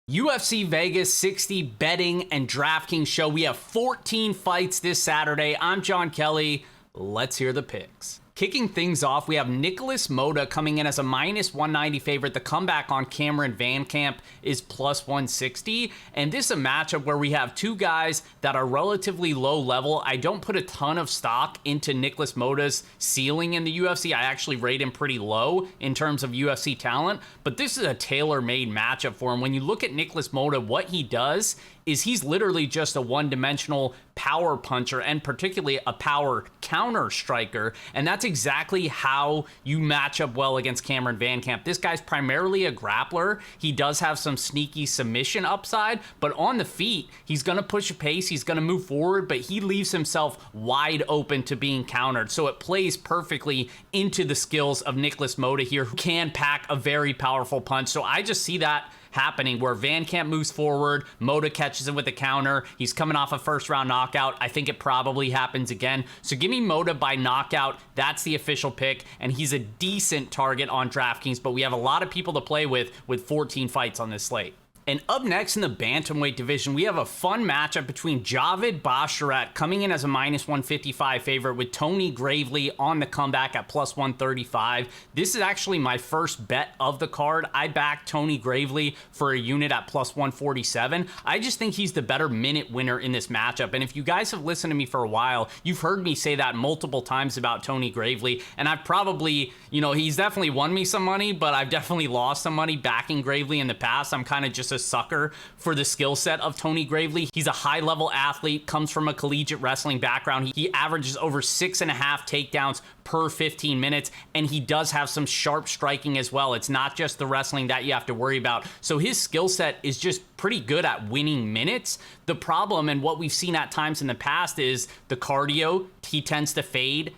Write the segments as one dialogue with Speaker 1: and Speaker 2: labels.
Speaker 1: UFC Vegas 60 betting and DraftKings show. We have 14 fights this Saturday. I'm Jon Kelly. Let's hear the picks. Kicking things off, we have Nicholas Mota coming in as a -190 favorite. The comeback on Cameron Van Camp is +160. And this is a matchup where we have two guys that are relatively low level. I don't put a ton of stock into Nicholas Mota's ceiling in the UFC. I actually rate him pretty low in terms of UFC talent. But this is a tailor-made matchup for him. When you look at Nicholas Mota, what he does is he's literally just a one-dimensional power puncher and particularly a power counter striker. And that's exactly how you match up well against Cameron Van Camp. This guy's primarily a grappler. He does have some sneaky submission upside, but on the feet, he's going to push a pace, he's going to move forward, but he leaves himself wide open to being countered. So it plays perfectly into the skills of Nicholas Mota here, who can pack a very powerful punch. So I just see that happening where Van Camp moves forward, Mota catches him with a counter. He's coming off a first round knockout. I think it probably happens again. So give me Mota by knockout. That's the official pick, and he's a decent target on DraftKings, but we have a lot of people to play with 14 fights on this slate. And up next in the bantamweight division, we have a fun matchup between Javid Basharat coming in as a -155 favorite with Tony Gravely on the comeback at +135. This is actually my first bet of the card. I backed Tony Gravely for a unit at +147. I just think he's the better minute winner in this matchup. And if you guys have listened to me for a while, you've heard me say that multiple times about Tony Gravely. And I've probably, he's definitely won me some money, but I've definitely lost some money backing Gravely in the past. I'm kind of just a sucker for the skill set of Tony Gravely. He's a high-level athlete, comes from a collegiate wrestling background. He averages over 6.5 takedowns per 15 minutes, and he does have some sharp striking as well. It's not just the wrestling that you have to worry about. So his skill set is just pretty good at winning minutes. The problem, and what we've seen at times in the past, is the cardio. He tends to fade,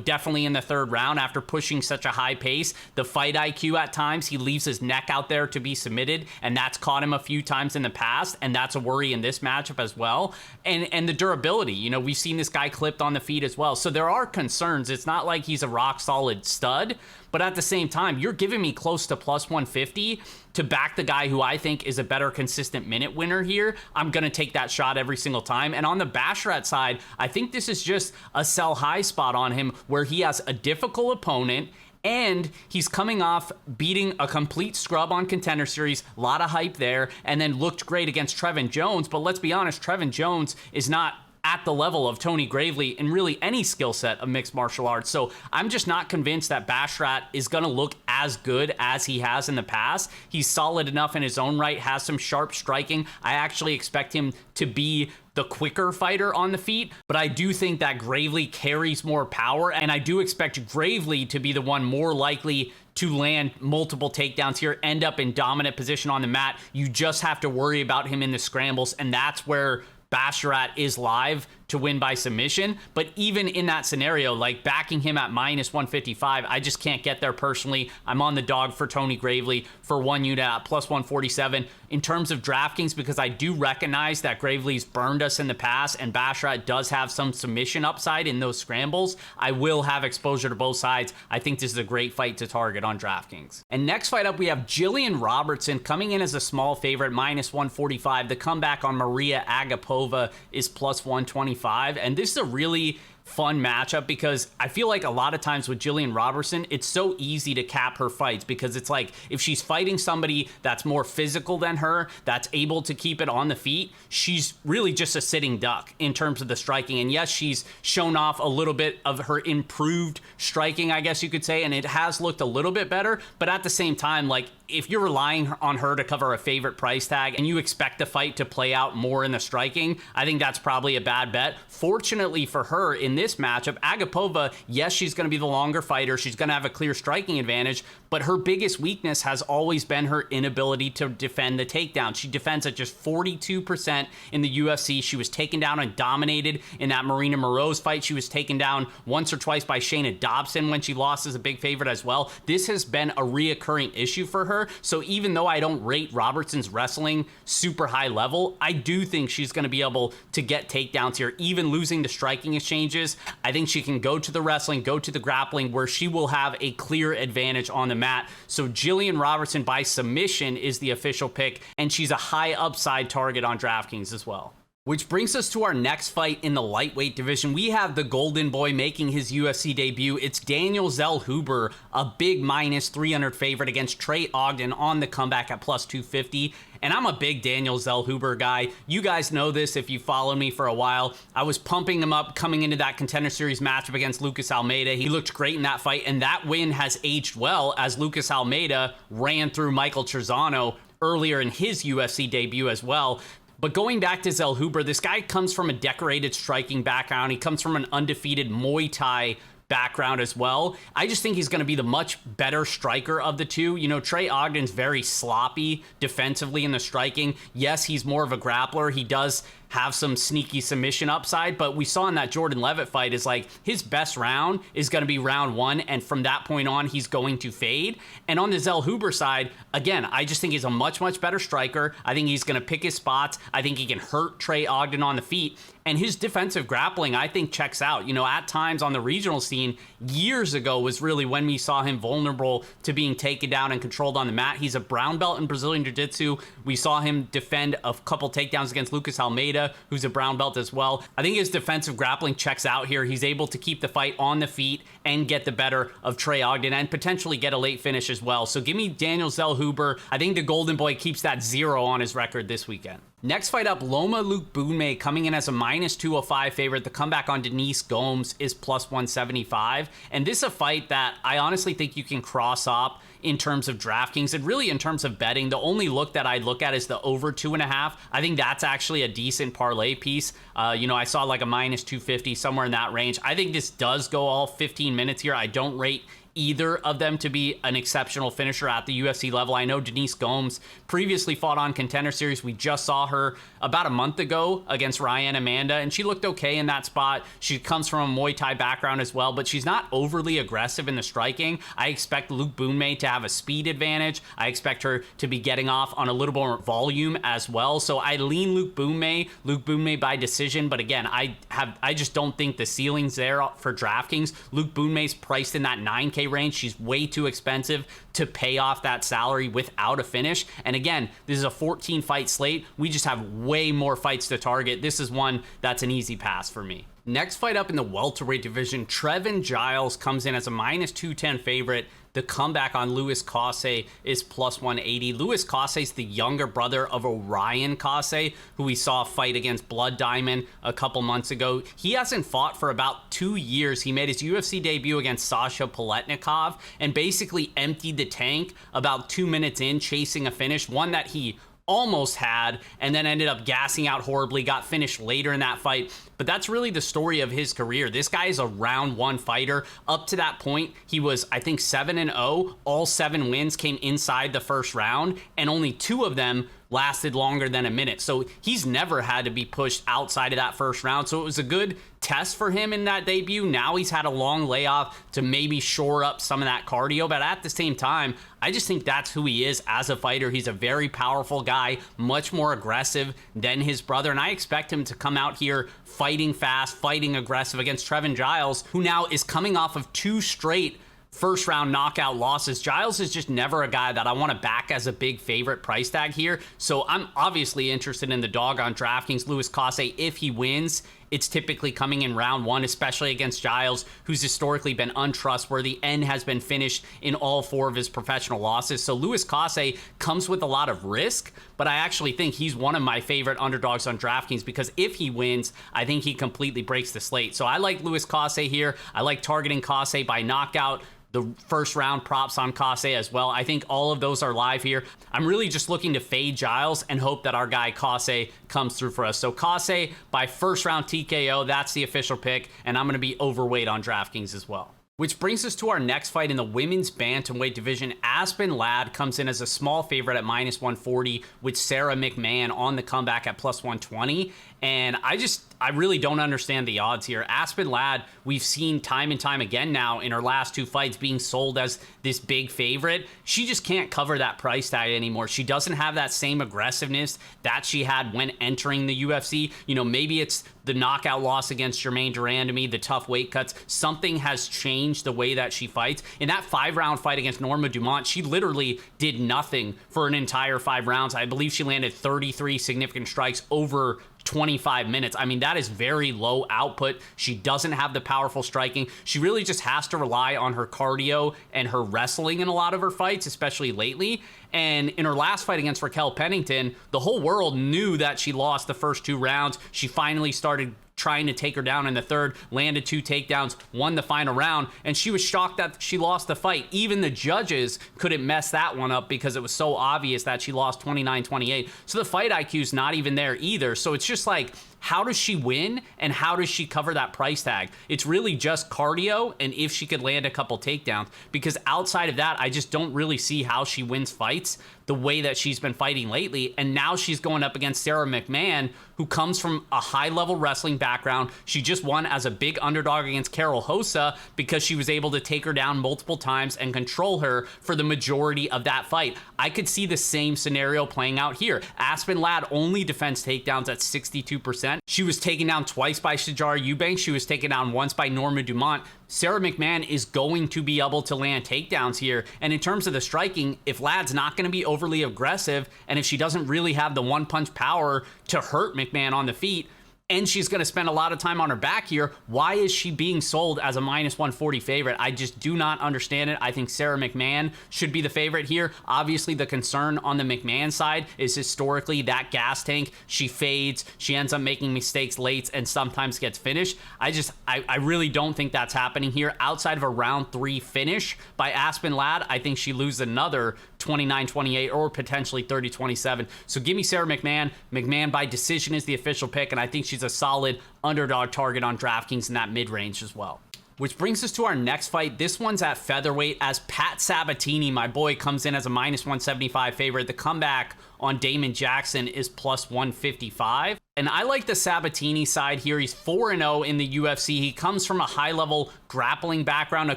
Speaker 1: definitely in the third round after pushing such a high pace. The fight IQ at times, he leaves his neck out there to be submitted, and that's caught him a few times in the past, and that's a worry in this matchup as well. And the durability, we've seen this guy clipped on the feet as well. So there are concerns. It's not like he's a rock solid stud, but at the same time, you're giving me close to +150 to back the guy who I think is a better consistent minute winner here. I'm going to take that shot every single time. And on the Basharat side, I think this is just a sell high spot on him where he has a difficult opponent and he's coming off beating a complete scrub on Contender Series, a lot of hype there, and then looked great against Trevin Jones. But let's be honest, Trevin Jones is not at the level of Tony Gravely in really any skill set of mixed martial arts. So I'm just not convinced that Basharat is going to look as good as he has in the past. He's solid enough in his own right, has some sharp striking. I actually expect him to be the quicker fighter on the feet, but I do think that Gravely carries more power, and I do expect Gravely to be the one more likely to land multiple takedowns here, end up in dominant position on the mat. You just have to worry about him in the scrambles, and that's where Basharat is live to win by submission. But even in that scenario, like backing him at -155, I just can't get there personally. I'm on the dog for Tony Gravely for one unit at +147. In terms of DraftKings, because I do recognize that Gravely's burned us in the past and Basharat does have some submission upside in those scrambles, I will have exposure to both sides. I think this is a great fight to target on DraftKings. And next fight up, we have Jillian Robertson coming in as a small favorite, -145. The comeback on Maria Agapova is +125. And this is a really fun matchup because I feel like a lot of times with Jillian Robertson, it's so easy to cap her fights because it's like if she's fighting somebody that's more physical than her, that's able to keep it on the feet, she's really just a sitting duck in terms of the striking. And yes, she's shown off a little bit of her improved striking, I guess you could say, and it has looked a little bit better. But at the same time, like if you're relying on her to cover a favorite price tag and you expect the fight to play out more in the striking, I think that's probably a bad bet. Fortunately for her, in this matchup, Agapova, yes, she's going to be the longer fighter. She's going to have a clear striking advantage, but her biggest weakness has always been her inability to defend the takedown. She defends at just 42% in the UFC. She was taken down and dominated in that Marina Moroz fight. She was taken down once or twice by Shayna Dobson when she lost as a big favorite as well. This has been a reoccurring issue for her. her. So even though I don't rate Robertson's wrestling super high level, I do think she's going to be able to get takedowns here, even losing the striking exchanges. I think she can go to the wrestling, go to the grappling, where she will have a clear advantage on the mat. So Jillian Robertson by submission is the official pick, and she's a high upside target on DraftKings as well. Which brings us to our next fight in the lightweight division. We have the Golden Boy making his UFC debut. It's Daniel Zellhuber, a big minus 300 favorite against Trey Ogden on the comeback at plus 250. And I'm a big Daniel Zellhuber guy. You guys know this if you followed me for a while. I was pumping him up coming into that Contender Series matchup against Lucas Almeida. He looked great in that fight, and that win has aged well as Lucas Almeida ran through Michael Trezano earlier in his UFC debut as well. But going back to Zellhuber, this guy comes from a decorated striking background. He comes from an undefeated Muay Thai background as well. I just think he's going to be the much better striker of the two. You know, Trey Ogden's very sloppy defensively in the striking. Yes, he's more of a grappler. He does have some sneaky submission upside, but we saw in that Jordan Levitt fight is like his best round is going to be round one, and from that point on, he's going to fade. And on the Zellhuber side, again, I just think he's a much better striker. I think he's going to pick his spots. I think he can hurt Trey Ogden on the feet. And his defensive grappling, I think, checks out. You know, at times on the regional scene, years ago was really when we saw him vulnerable to being taken down and controlled on the mat. He's a brown belt in Brazilian Jiu-Jitsu. We saw him defend a couple takedowns against Lucas Almeida, who's a brown belt as well. I think his defensive grappling checks out here. He's able to keep the fight on the feet and get the better of Trey Ogden and potentially get a late finish as well. So give me Daniel Zellhuber. I think the Golden Boy keeps that 0 on his record this weekend. Next fight up, Loma Luke Boonmay coming in as a minus 205 favorite. The comeback on Denise Gomes is plus 175. And this is a fight that I honestly think you can cross up in terms of DraftKings and really in terms of betting. The only look that I'd look at is the over 2.5. I think that's actually a decent parlay piece. You know, I saw like a minus 250, somewhere in that range. I think this does go all 15 minutes here. I don't rate either of them to be an exceptional finisher at the UFC level. I know Denise Gomes previously fought on Contender Series. We just saw her about a month ago against Ryan Amanda, and she looked okay in that spot. She comes from a Muay Thai background as well, but she's not overly aggressive in the striking. I expect Luke Boonmay to have a speed advantage. I expect her to be getting off on a little more volume as well. So I lean Luke Boonmay by decision, but again, I just don't think the ceiling's there for DraftKings. Luke Boonmay's priced in that 9K range. She's way too expensive to pay off that salary without a finish. And again, this is a 14 fight slate. We just have way more fights to target. This is one that's an easy pass for me. Next fight up in the welterweight division, Trevin Giles comes in as a minus 210 favorite. The comeback on Louis Cosse is plus 180. Louis Cosse is the younger brother of Orion Cosse, who we saw fight against Blood Diamond a couple months ago. He hasn't fought for about 2 years. He made his UFC debut against Sasha Paletnikov and basically emptied the tank about 2 minutes in, chasing a finish, one that he almost had, and then ended up gassing out horribly, got finished later in that fight. But that's really the story of his career. This guy is a round one fighter. Up to that point, he was, I think, 7-0. All 7 wins came inside the first round, and only 2 of them lasted longer than a minute. So he's never had to be pushed outside of that first round. So it was a good test for him in that debut. Now he's had a long layoff to maybe shore up some of that cardio. But at the same time, I just think that's who he is as a fighter. He's a very powerful guy, much more aggressive than his brother. And I expect him to come out here fighting fast, fighting aggressive against Trevin Giles, who now is coming off of 2 straight first round knockout losses. Giles is just never a guy that I want to back as a big favorite price tag here. So I'm obviously interested in the dog on DraftKings. Louis Cosse, if he wins, it's typically coming in round 1, especially against Giles, who's historically been untrustworthy and has been finished in all 4 of his professional losses. So Louis Cosse comes with a lot of risk, but I actually think he's one of my favorite underdogs on DraftKings because if he wins, I think he completely breaks the slate. So I like Louis Cosse here. I like targeting Cosse by knockout. The first round props on Cosse as well. I think all of those are live here. I'm really just looking to fade Giles and hope that our guy Cosse comes through for us. So Cosse by first round TKO, that's the official pick, and I'm going to be overweight on DraftKings as well. Which brings us to our next fight in the women's bantamweight division. Aspen Ladd comes in as a small favorite at minus 140 with Sarah McMahon on the comeback at plus 120. And I really don't understand the odds here. Aspen Ladd, we've seen time and time again now in her last 2 fights being sold as this big favorite. She just can't cover that price tag anymore. She doesn't have that same aggressiveness that she had when entering the UFC. You know, maybe it's the knockout loss against Germaine Durand-to-me, the tough weight cuts. Something has changed the way that she fights. In that 5-round fight against Norma Dumont, she literally did nothing for an entire 5 rounds. I believe she landed 33 significant strikes over 25 minutes. I mean, that is very low output. She doesn't have the powerful striking. She really just has to rely on her cardio and her wrestling in a lot of her fights, especially lately. And in her last fight against Raquel Pennington, the whole world knew that she lost the first 2 rounds. She finally started trying to take her down in the third, landed 2 takedowns, won the final round, and she was shocked that she lost the fight. Even the judges couldn't mess that one up because it was so obvious that she lost 29-28. So the fight IQ is not even there either. So it's just like, how does she win and how does she cover that price tag? It's really just cardio and if she could land a couple takedowns, because outside of that, I just don't really see how she wins fights the way that she's been fighting lately. And now she's going up against Sarah McMahon, who comes from a high-level wrestling background. She just won as a big underdog against Carol Hossa because she was able to take her down multiple times and control her for the majority of that fight. I could see the same scenario playing out here. Aspen Ladd only defends takedowns at 62%. She was taken down twice by Shajara Eubanks. She was taken down once by Norma Dumont. Sarah McMahon is going to be able to land takedowns here. And in terms of the striking, if Ladd's not going to be overly aggressive, and if she doesn't really have the one-punch power to hurt McMahon on the feet, and she's going to spend a lot of time on her back here, why is she being sold as a -140 favorite? I just do not understand it. I think Sarah McMahon should be the favorite here. Obviously, the concern on the McMahon side is historically that gas tank. She fades. She ends up making mistakes late and sometimes gets finished. I really don't think that's happening here. Outside of a round 3 finish by Aspen Ladd, I think she loses another 29-28 or potentially 30-27. So give me Sarah McMahon. McMahon by decision is the official pick, and I think she's a solid underdog target on DraftKings in that mid-range as well. Which brings us to our next fight. This one's at featherweight as Pat Sabatini, my boy, comes in as a -175 favorite. The comeback on Damon Jackson is +155. And I like the Sabatini side here. He's 4-0 in the UFC. He comes from a high-level grappling background, a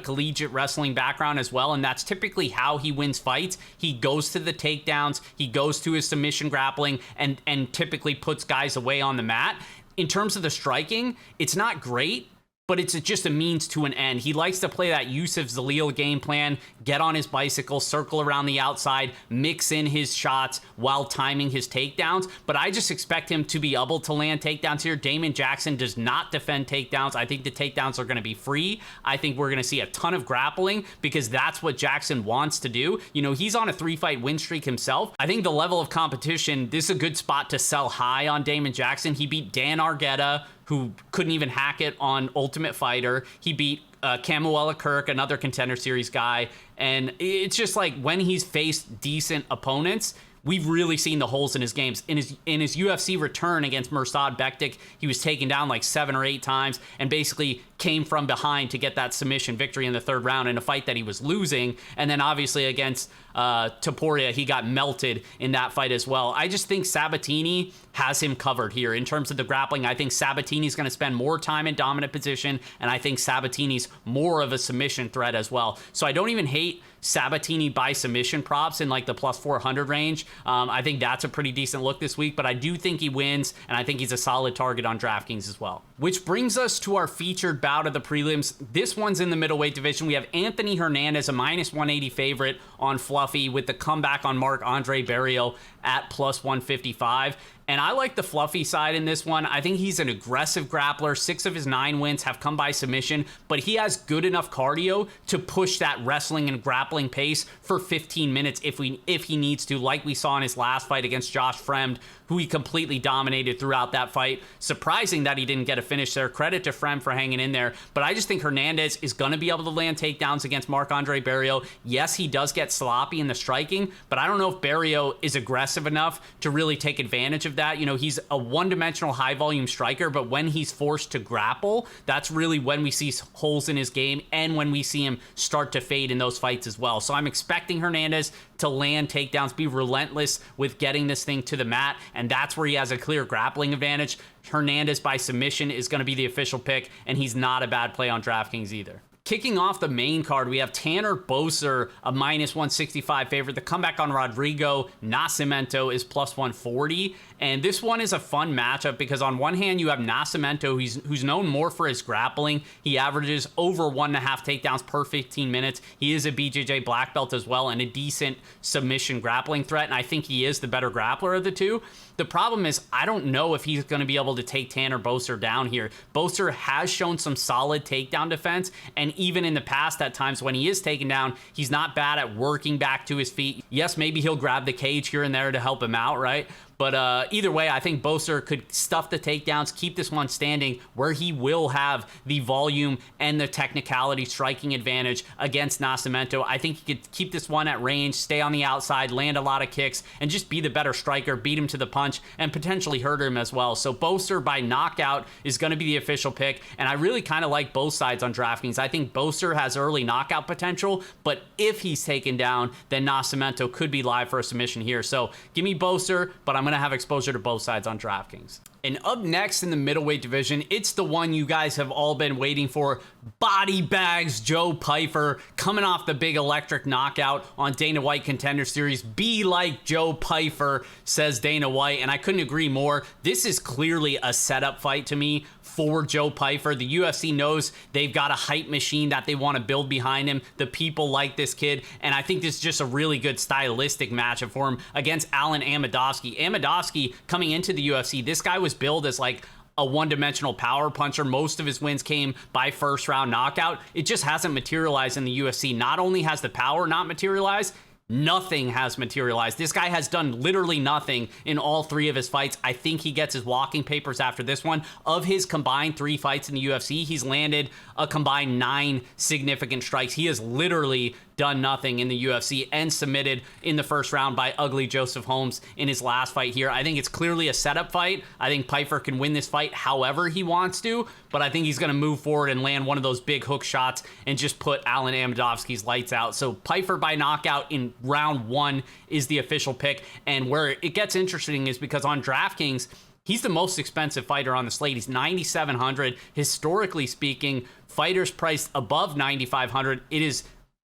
Speaker 1: collegiate wrestling background as well, and that's typically how he wins fights. He goes to the takedowns, he goes to his submission grappling, and typically puts guys away on the mat. In terms of the striking, it's not great, but it's just a means to an end. He likes to play that Yusuf Zalil game plan, get on his bicycle, circle around the outside, mix in his shots while timing his takedowns. But I just expect him to be able to land takedowns here. Damon Jackson does not defend takedowns. I think the takedowns are going to be free. I think we're going to see a ton of grappling because that's what Jackson wants to do. You know, he's on a 3-fight win streak himself. I think the level of competition, this is a good spot to sell high on Damon Jackson. He beat Dan Argueta, who couldn't even hack it on Ultimate Fighter. He beat Camuela Kirk, another Contender Series guy. And it's just like when he's faced decent opponents, we've really seen the holes in his games. In his UFC return against Mirsad Bektik, he was taken down like 7 or 8 times and basically came from behind to get that submission victory in the 3rd round in a fight that he was losing. And then obviously against Topuria, he got melted in that fight as well. I just think Sabatini has him covered here. In terms of the grappling, I think Sabatini's going to spend more time in dominant position, and I think Sabatini's more of a submission threat as well. So I don't even hate Sabatini by submission props in like the +400 range. I think that's a pretty decent look this week, but I do think he wins, and I think he's a solid target on DraftKings as well. Which brings us to our featured bout of the prelims. This one's in the middleweight division. We have Anthony Hernandez, a -180 favorite on Fluffy, with the comeback on Marc-Andre Barriault at +155. And I like the Fluffy side in this one. I think he's an aggressive grappler. 6 of his 9 wins have come by submission, but he has good enough cardio to push that wrestling and grappling pace for 15 minutes if he needs to, like we saw in his last fight against Josh Fremd, who he completely dominated throughout that fight. Surprising that he didn't get a finish there. Credit to Fremd for hanging in there. But I just think Hernandez is going to be able to land takedowns against Marc-Andre Barriault. Yes, he does get sloppy in the striking, but I don't know if Barriault is aggressive enough to really take advantage of of that. You know, he's a one-dimensional high-volume striker, but when he's forced to grapple, that's really when we see holes in his game and when we see him start to fade in those fights as well. So I'm expecting Hernandez to land takedowns, be relentless with getting this thing to the mat, and that's where he has a clear grappling advantage. Hernandez by submission is going to be the official pick, and he's not a bad play on DraftKings either. Kicking off the main card, we have Tanner Boser, a -165 favorite. The comeback on Rodrigo Nascimento is +140. And this one is a fun matchup because on one hand, you have Nascimento, who's known more for his grappling. He averages over 1.5 takedowns per 15 minutes. He is a BJJ black belt as well and a decent submission grappling threat. And I think he is the better grappler of the two. The problem is, I don't know if he's going to be able to take Tanner Boser down here. Boser has shown some solid takedown defense, and even in the past, at times when he is taken down, he's not bad at working back to his feet. Yes, maybe he'll grab the cage here and there to help him out, right? But either way, I think Boser could stuff the takedowns, keep this one standing, where he will have the volume and the technicality striking advantage against Nascimento. I think he could keep this one at range, stay on the outside, land a lot of kicks, and just be the better striker, beat him to the punch, and potentially hurt him as well. So Boser by knockout is going to be the official pick, and I really kind of like both sides on DraftKings. I think Boser has early knockout potential, but if he's taken down, then Nascimento could be live for a submission here. So give me Boser, but I'm going to have exposure to both sides on DraftKings. And up next in the middleweight division, it's the one you guys have all been waiting for. Body bags Joe Pifer coming off the big electric knockout on Dana White Contender Series. Be like Joe Pifer, says Dana White, and I couldn't agree more. This is clearly a setup fight to me for Joe Pifer. The UFC knows they've got a hype machine that they want to build behind him. The people like this kid, and I think this is just a really good stylistic matchup for him against Alan Amadovski. Amadovski coming into the UFC, this guy was billed as like a one-dimensional power puncher. Most of his wins came by first-round knockout. It just hasn't materialized in the UFC. Not only has the power not materialized, nothing has materialized. This guy has done literally nothing in all 3 of his fights. I think he gets his walking papers after this one. Of his combined 3 fights in the UFC, he's landed a combined 9 significant strikes. He has literally done nothing in the UFC and submitted in the first round by ugly Joseph Holmes in his last fight here. I think it's clearly a setup fight. I think Pifer can win this fight however he wants to, but I think he's going to move forward and land one of those big hook shots and just put Alan Amadovski's lights out. So Pifer by knockout in round 1 is the official pick. And where it gets interesting is because on DraftKings, he's the most expensive fighter on the slate. He's $9,700. Historically speaking, fighters priced above $9,500, it is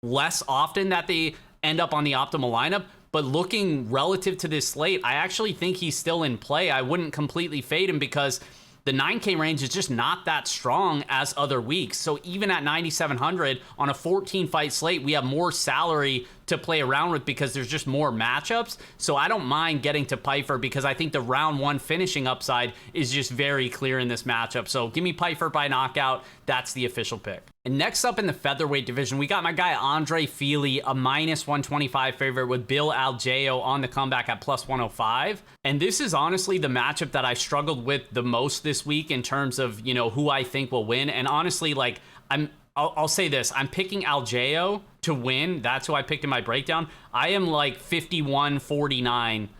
Speaker 1: less often that they end up on the optimal lineup. But looking relative to this slate, I actually think he's still in play. I wouldn't completely fade him because the 9K range is just not that strong as other weeks. So even at 9,700 on a 14-fight slate, we have more salary to play around with because there's just more matchups. So I don't mind getting to Pifer because I think the round 1 finishing upside is just very clear in this matchup. So give me Pifer by knockout. That's the official pick. And next up in the featherweight division, we got my guy Andre Fili, a -125 favorite with Bill Aljo on the comeback at +105. And this is honestly the matchup that I struggled with the most this week in terms of, you know, who I think will win. And honestly, like, I'll say this. I'm picking Aljo to win. That's who I picked in my breakdown. I am like 51-49.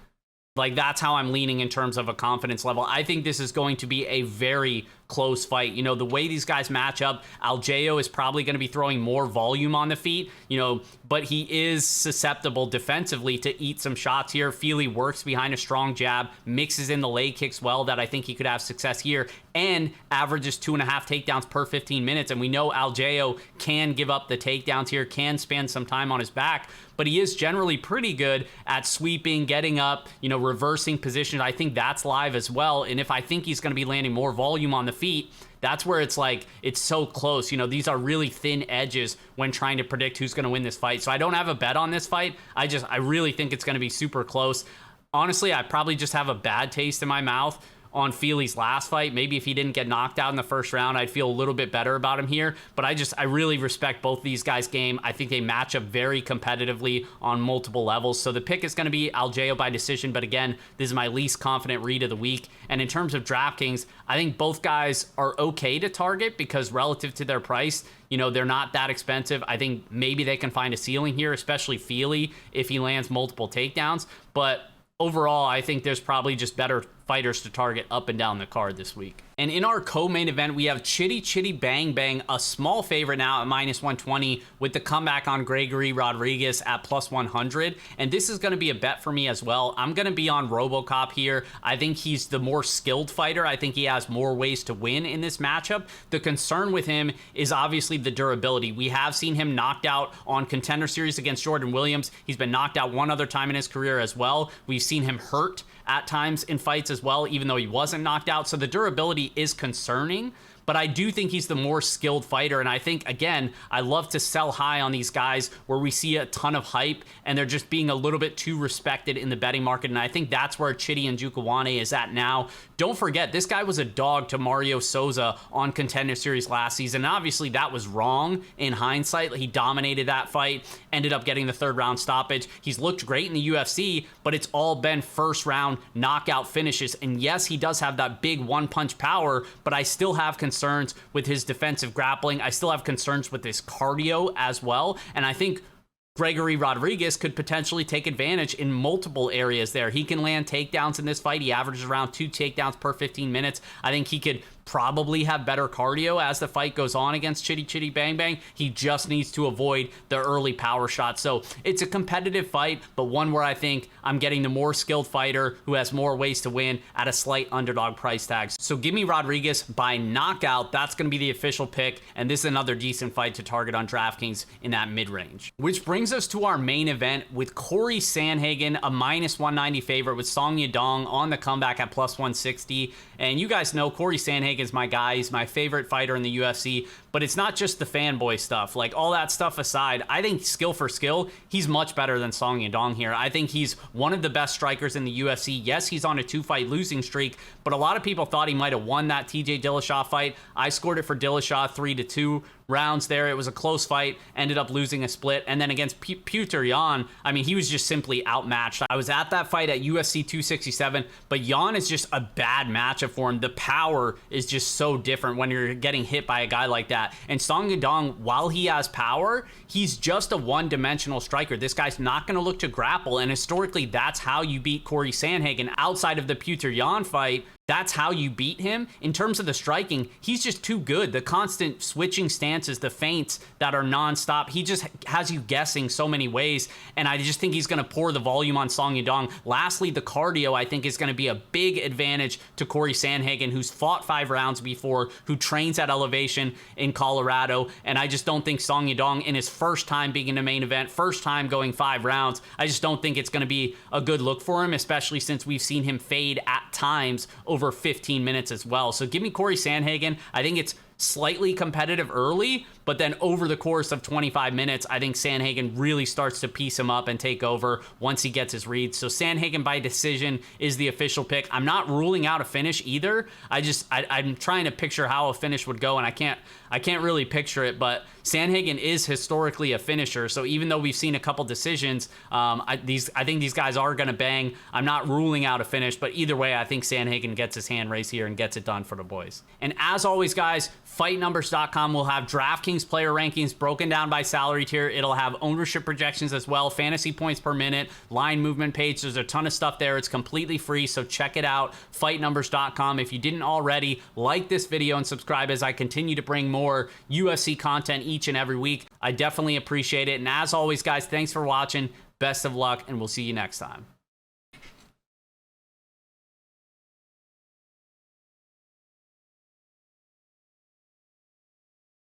Speaker 1: Like, that's how I'm leaning in terms of a confidence level. I think this is going to be a very close fight. You know, the way these guys match up, Aljo is probably going to be throwing more volume on the feet, you know, but he is susceptible defensively to eat some shots here. Fili works behind a strong jab, mixes in the leg kicks well, that I think he could have success here, and averages 2.5 takedowns per 15 minutes. And we know Aljo can give up the takedowns here, can spend some time on his back, but he is generally pretty good at sweeping, getting up, you know, reversing positions. I think that's live as well. And if I think he's going to be landing more volume on the feet, that's where it's like, it's so close. You know, these are really thin edges when trying to predict who's going to win this fight. So I don't have a bet on this fight. I really think it's going to be super close. Honestly, I probably just have a bad taste in my mouth on Fili's last fight. Maybe if he didn't get knocked out in the first round, I'd feel a little bit better about him here. But I really respect both these guys' game. I think they match up very competitively on multiple levels. So the pick is going to be Aljo by decision. But again, this is my least confident read of the week. And in terms of DraftKings, I think both guys are okay to target because relative to their price, you know, they're not that expensive. I think maybe they can find a ceiling here, especially Fili if he lands multiple takedowns. But overall, I think there's probably just better fighters to target up and down the card this week. And in our co-main event, we have Chitty Chitty Bang Bang, a small favorite now at -120 with the comeback on Gregory Rodriguez at +100. And this is going to be a bet for me as well. I'm going to be on RoboCop here. I think he's the more skilled fighter. I think he has more ways to win in this matchup. The concern with him is obviously the durability. We have seen him knocked out on Contender Series against Jordan Williams. He's been knocked out one other time in his career as well. We've seen him hurt at times in fights as well, even though he wasn't knocked out. So the durability is concerning, but I do think he's the more skilled fighter. And I think, again, I love to sell high on these guys where we see a ton of hype and they're just being a little bit too respected in the betting market. And I think that's where Chitty and Njokuani is at now. Don't forget, this guy was a dog to Mario Souza on Contender Series last season. And obviously, that was wrong in hindsight. He dominated that fight, ended up getting the 3rd round stoppage. He's looked great in the UFC, but it's all been 1st round knockout finishes. And yes, he does have that big one-punch power, but I still have concerns with his defensive grappling. I still have concerns with his cardio as well. And I think Gregory Rodriguez could potentially take advantage in multiple areas there. He can land takedowns in this fight. He averages around 2 takedowns per 15 minutes. I think he could probably have better cardio as the fight goes on against Chitty Chitty Bang Bang. He just needs to avoid the early power shots. So it's a competitive fight, but one where I think I'm getting the more skilled fighter who has more ways to win at a slight underdog price tag. So give me Rodriguez by knockout. That's going to be the official pick, and this is another decent fight to target on DraftKings in that mid-range. Which brings us to our main event with Corey Sandhagen, a -190 favorite with Song Yadong on the comeback at +160. And you guys know Corey Sandhagen is my guy. He's my favorite fighter in the UFC, but it's not just the fanboy stuff. Like, all that stuff aside, I think skill for skill, he's much better than Song Yadong here. I think he's one of the best strikers in the UFC. Yes, he's on a 2-fight losing streak, but a lot of people thought he might have won that TJ Dillashaw fight. I scored it for Dillashaw 3-2 rounds there. It was a close fight, ended up losing a split. And then against Petr Yan, I mean, he was just simply outmatched. I was at that fight at UFC 267, but Yan is just a bad matchup for him. The power is just so different when you're getting hit by a guy like that. And Song Yadong, while he has power, he's just a one-dimensional striker. This guy's not going to look to grapple, and historically, that's how you beat Corey Sandhagen. Outside of the Petr Yan fight, that's how you beat him. In terms of the striking, he's just too good. The constant switching stances, the feints that are nonstop, he just has you guessing so many ways, and I just think he's going to pour the volume on Song Yadong. Lastly, the cardio, I think, is going to be a big advantage to Corey Sandhagen, who's fought 5 rounds before, who trains at elevation in Colorado, and I just don't think Song Yadong, in his first time being in a main event, first time going 5 rounds, I just don't think it's going to be a good look for him, especially since we've seen him fade at times over 15 minutes as well. So give me Corey Sandhagen. I think it's slightly competitive early, but then over the course of 25 minutes, I think Sandhagen really starts to piece him up and take over once he gets his reads. So Sandhagen by decision is the official pick. I'm not ruling out a finish either. I'm trying to picture how a finish would go, and I can't really picture it, but Sandhagen is historically a finisher. So even though we've seen a couple decisions, I think these guys are going to bang. I'm not ruling out a finish, but either way, I think Sandhagen gets his hand raised here and gets it done for the boys. And as always, guys, FightNumbers.com will have DraftKings player rankings broken down by salary tier. It'll have ownership projections as well, fantasy points per minute, line movement page. There's a ton of stuff there. It's completely free, so check it out, FightNumbers.com. If you didn't already, like this video and subscribe as I continue to bring more UFC content each and every week. I definitely appreciate it. And as always, guys, thanks for watching. Best of luck, and we'll see you next time.